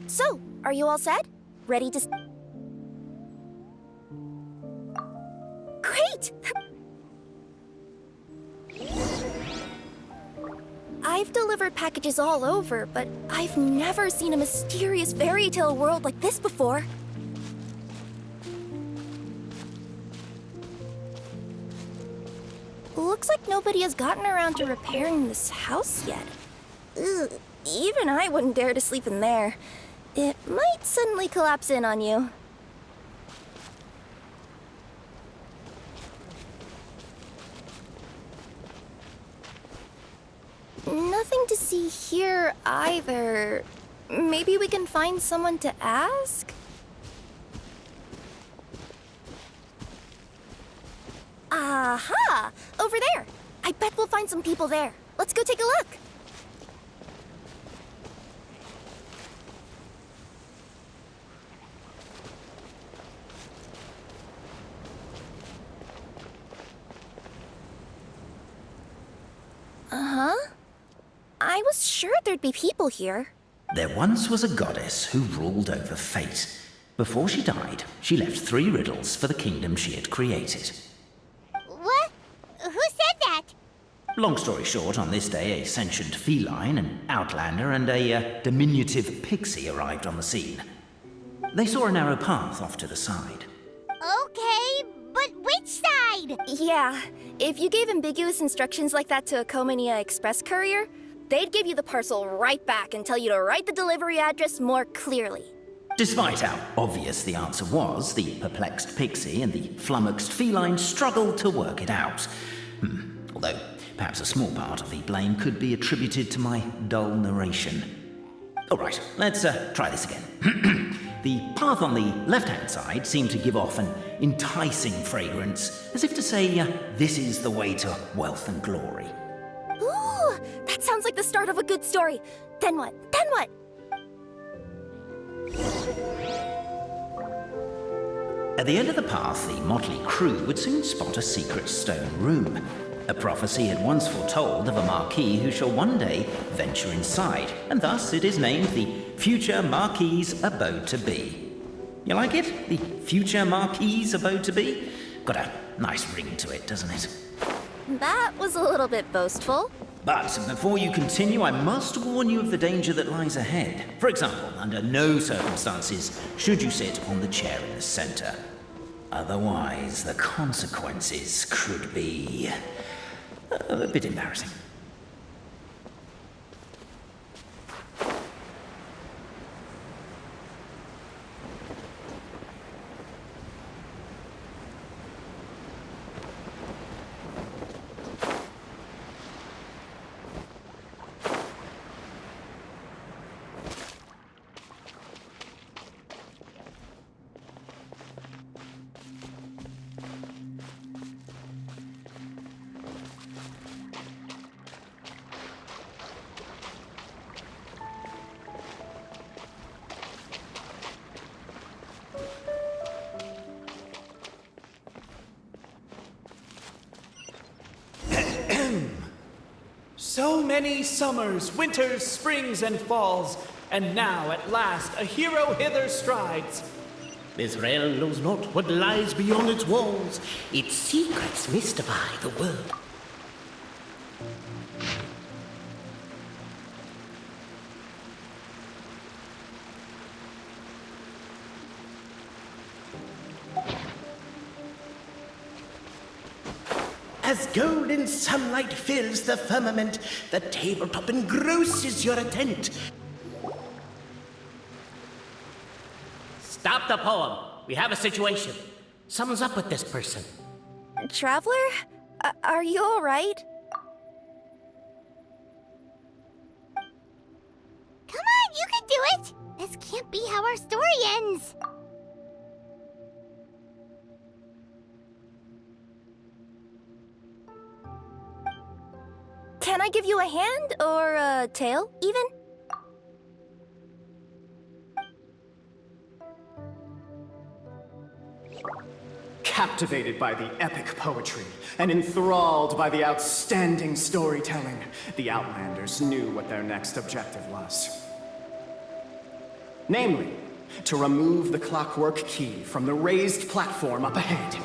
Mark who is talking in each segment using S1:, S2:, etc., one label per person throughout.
S1: So, are you all set? Ready to... What? I've delivered packages all over, but I've never seen a mysterious fairy tale world like this before. Looks like nobody has gotten around to repairing this house yet. Ugh, even I wouldn't dare to sleep in there. It might suddenly collapse in on you. Nothing to see here either. Maybe we can find someone to ask? Aha! Over there! I bet we'll find some people there. Let's go take a look. Uh-huh. I was sure there'd be people here.
S2: There once was a goddess who ruled over fate. Before she died, she left 3 riddles for the kingdom she had created.
S3: What? Who said that?
S2: Long story short, on this day, a sentient feline, an outlander, and a diminutive pixie arrived on the scene. They saw a narrow path off to the side.
S3: Okay, but which side?
S1: Yeah, if you gave ambiguous instructions like that to a Komania Express courier, they'd give you the parcel right back and tell you to write the delivery address more clearly.
S2: Despite how obvious the answer was, the perplexed pixie and the flummoxed feline struggled to work it out. Although, perhaps a small part of the blame could be attributed to my dull narration. Alright, let's try this again. The path on the left-hand side seemed to give off an enticing fragrance, as if to say, this is the way to wealth and glory.
S1: Ooh, that sounds like the start of a good story. Then what? Then what?
S2: At the end of the path, the motley crew would soon spot a secret stone room. A prophecy had once foretold of a Marquis who shall one day venture inside, and thus it is named the Future Marquis's Abode to Be. You like it? The Future Marquis's Abode to Be? Got a nice ring to it, doesn't it?
S1: That was a little bit boastful.
S2: But before you continue, I must warn you of the danger that lies ahead. For example, under no circumstances should you sit on the chair in the center. Otherwise, the consequences could be a bit embarrassing.
S4: So many summers, winters, springs, and falls, and now at last a hero hither strides.
S5: This realm knows not what lies beyond its walls. Its secrets mystify the world. As golden sunlight fills the firmament, the tabletop engrosses your attent. Stop the poem. We have a situation. Something's up with this person.
S1: Traveler? Are you all right?
S3: Come on, you can do it! This can't be how our story ends.
S1: Can I give you a hand or a tail, even?
S6: Captivated by the epic poetry and enthralled by the outstanding storytelling, the Outlanders knew what their next objective was. Namely, to remove the clockwork key from the raised platform up ahead.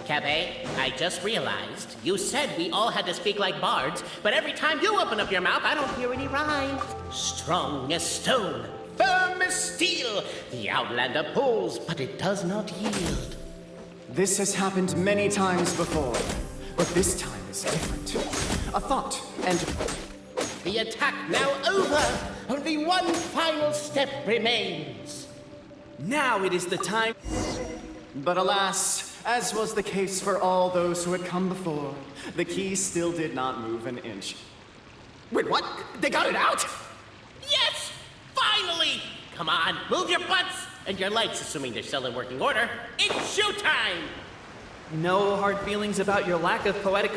S5: Cafe, I just realized you said we all had to speak like bards, but every time you open up your mouth, I don't hear any rhymes. Strong as stone, firm as steel, the Outlander pulls, but it does not yield.
S6: This has happened many times before, but this time is different. A thought, and
S5: The attack now over. Only one final step remains.
S4: Now it is the time.
S6: but alas, as was the case for all those who had come before, the key still did not move an inch. Wait, what? They got it out?
S5: Yes! Finally! Come on, move your butts! And your lights, assuming they're still in working order. It's showtime!
S4: No hard feelings about your lack of poetic.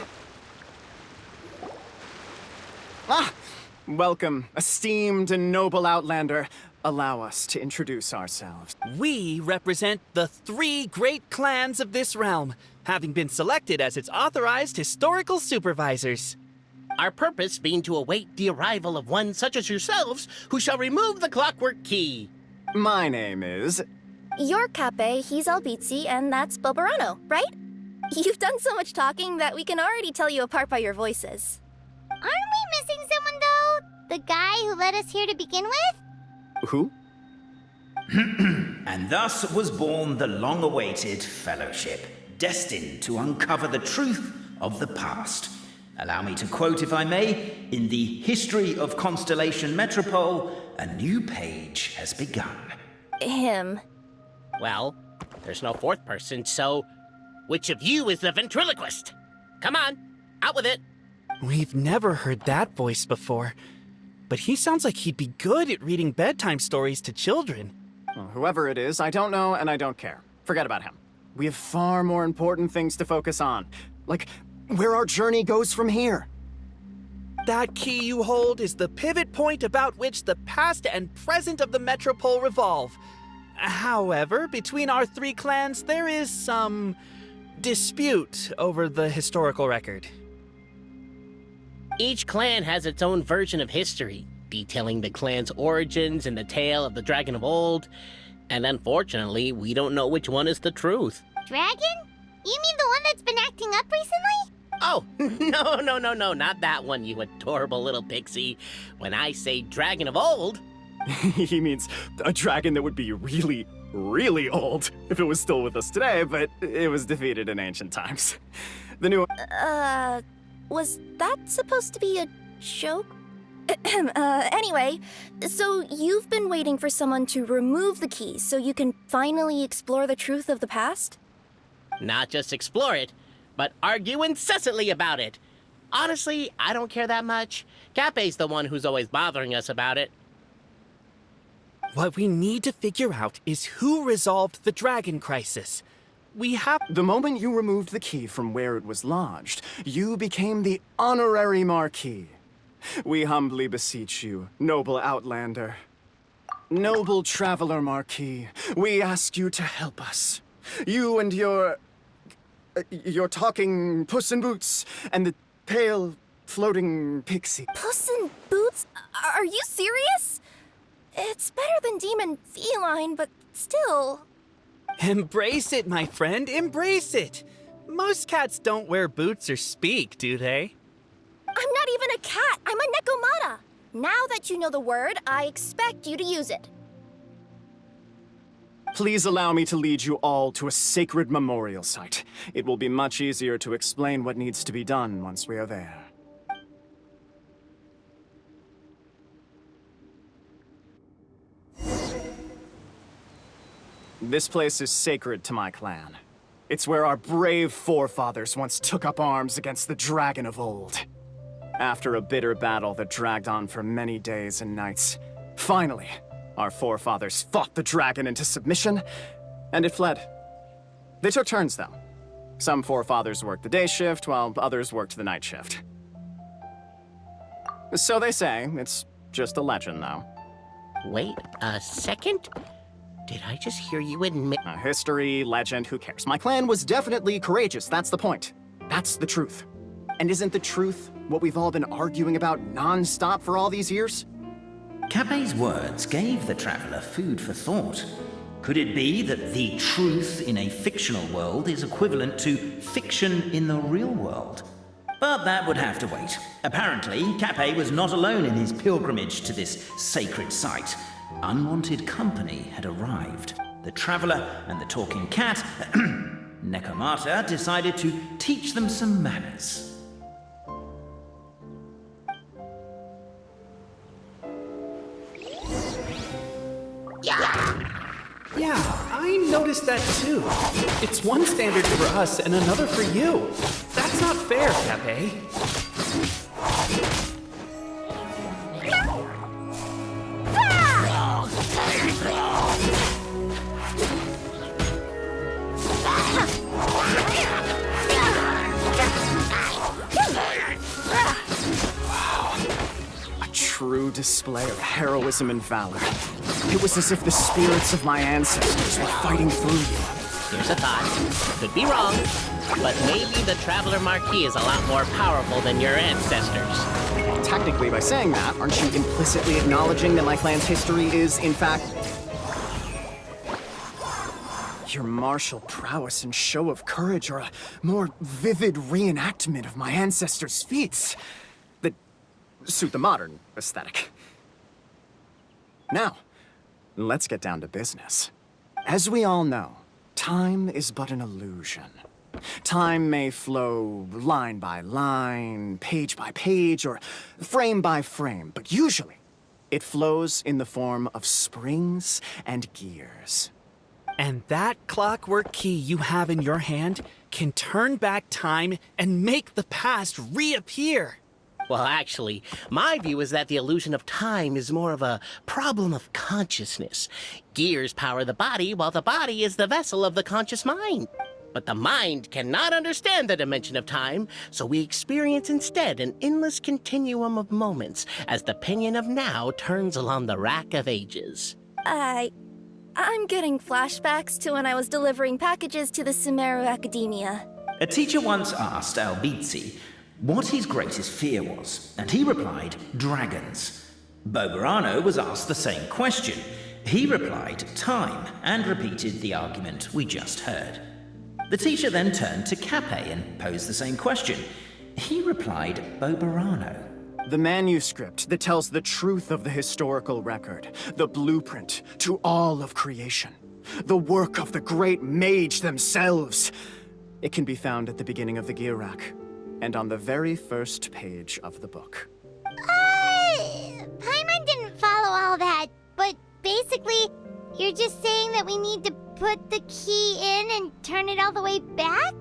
S6: Ah! Welcome, esteemed and noble Outlander. Allow us to introduce ourselves.
S4: We represent the 3 great clans of this realm, having been selected as its authorized historical supervisors.
S5: Our purpose being to await the arrival of one such as yourselves who shall remove the clockwork key.
S6: My name is...
S1: You're Cape, he's Albizzi, and that's Bobarano, right? You've done so much talking that we can already tell you apart by your voices.
S3: Aren't we missing someone, though? The guy who led us here to begin with?
S6: Who?
S2: And thus was born the long-awaited fellowship, destined to uncover the truth of the past. Allow me to quote, if I may, in the history of Constellation Metropole, a new page has begun.
S1: Him.
S5: Well, there's no fourth person, so which of you is the ventriloquist? Come on, out with it.
S4: We've never heard that voice before, but he sounds like he'd be good at reading bedtime stories to children.
S6: Well, whoever it is, I don't know and I don't care. Forget about him. We have far more important things to focus on. Like, where our journey goes from here.
S4: That key you hold is the pivot point about which the past and present of the Metropole revolve. However, between our 3 clans, there is some dispute over the historical record.
S5: Each clan has its own version of history, detailing the clan's origins and the tale of the dragon of old. And unfortunately, we don't know which one is the truth.
S3: Dragon? You mean the one that's been acting up recently?
S5: Oh, no, not that one, you adorable little pixie. When I say dragon of old,
S6: He means a dragon that would be really, really old if it was still with us today, but it was defeated in ancient times. The new...
S1: Was that supposed to be a joke? Anyway, so you've been waiting for someone to remove the key so you can finally explore the truth of the past?
S5: not just explore it, but argue incessantly about it. Honestly, I don't care that much. Cape's the one who's always bothering us about it.
S4: What we need to figure out is who resolved the dragon crisis. We have...
S6: The moment you removed the key from where it was lodged, you became the honorary Marquis. We humbly beseech you, noble Outlander. Noble Traveler Marquis, we ask you to help us. You and your talking Puss in Boots and the pale floating pixie.
S1: Puss in Boots? Are you serious? It's better than demon feline, but still...
S4: Embrace it, my friend, embrace it! Most cats don't wear boots or speak, do they?
S1: I'm not even a cat, I'm a Nekomata! Now that you know the word, I expect you to use it.
S6: Please allow me to lead you all to a sacred memorial site. It will be much easier to explain what needs to be done once we are there. This place is sacred to my clan. It's where our brave forefathers once took up arms against the dragon of old. After a bitter battle that dragged on for many days and nights, finally, our forefathers fought the dragon into submission, and it fled. They took turns, though. Some forefathers worked the day shift, while others worked the night shift. So they say. It's just a legend, though.
S5: Wait a second? Did I just hear you admit...
S6: History, legend, who cares? My clan was definitely courageous, that's the point. That's the truth. And isn't the truth what we've all been arguing about non-stop for all these years?
S2: Cape's words gave the traveler food for thought. Could it be that the truth in a fictional world is equivalent to fiction in the real world? But that would have to wait. Apparently, Capet was not alone in his pilgrimage to this sacred site. Unwanted company had arrived. The traveler and the talking cat, Nekomata, decided to teach them some manners.
S4: Yeah, I noticed that too. It's one standard for us and another for you. That's not fair, Capet.
S6: True display of heroism and valor. It was as if the spirits of my ancestors were fighting through you.
S5: Here's a thought. Could be wrong, but maybe the Traveler Marquis is a lot more powerful than your ancestors.
S6: Technically, by saying that, aren't you implicitly acknowledging that my clan's history is, in fact, your martial prowess and show of courage are a more vivid reenactment of my ancestors' feats that suit the modern aesthetic. Now, let's get down to business. As we all know, time is but an illusion. Time may flow line by line, page by page, or frame by frame, but usually it flows in the form of springs and gears.
S4: And that clockwork key you have in your hand can turn back time and make the past reappear.
S5: Well, actually, my view is that the illusion of time is more of a problem of consciousness. Gears power the body, while the body is the vessel of the conscious mind. But the mind cannot understand the dimension of time, so we experience instead an endless continuum of moments as the pinion of now turns along the rack of ages.
S1: I'm getting flashbacks to when I was delivering packages to the Sumeru Academia.
S2: A teacher once asked Albizzi what his greatest fear was, and he replied, dragons. Boberano was asked the same question. He replied, time, and repeated the argument we just heard. The teacher then turned to Capet and posed the same question. He replied, Boberano.
S6: The manuscript that tells the truth of the historical record, the blueprint to all of creation, the work of the great mage themselves. It can be found at the beginning of the gear rack, and on the very first page of the book.
S3: Paimon didn't follow all that, but basically, you're just saying that we need to put the key in and turn it all the way back?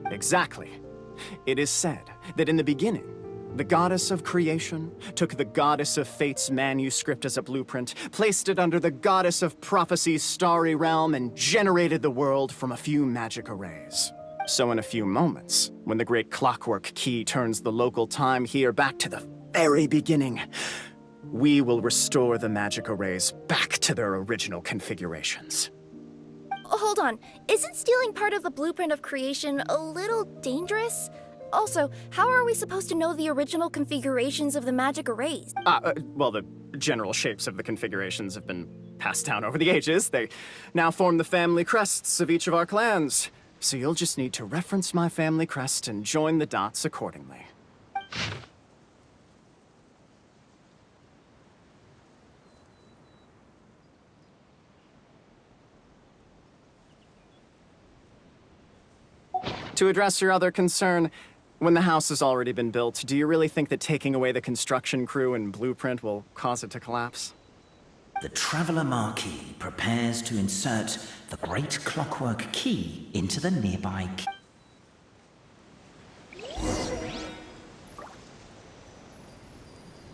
S6: Exactly. It is said that in the beginning, the goddess of creation took the goddess of fate's manuscript as a blueprint, placed it under the goddess of prophecy's starry realm, and generated the world from a few magic arrays. So in a few moments, when the great clockwork key turns the local time here back to the very beginning, we will restore the magic arrays back to their original configurations.
S1: Hold on, isn't stealing part of the blueprint of creation a little dangerous? Also, how are we supposed to know the original configurations of the magic arrays?
S6: Well, the general shapes of the configurations have been passed down over the ages. They now form the family crests of each of our clans. So you'll just need to reference my family crest and join the dots accordingly. To address your other concern, when the house has already been built, do you really think that taking away the construction crew and blueprint will cause it to collapse?
S2: The Traveler Marquis prepares to insert the great clockwork key into the nearby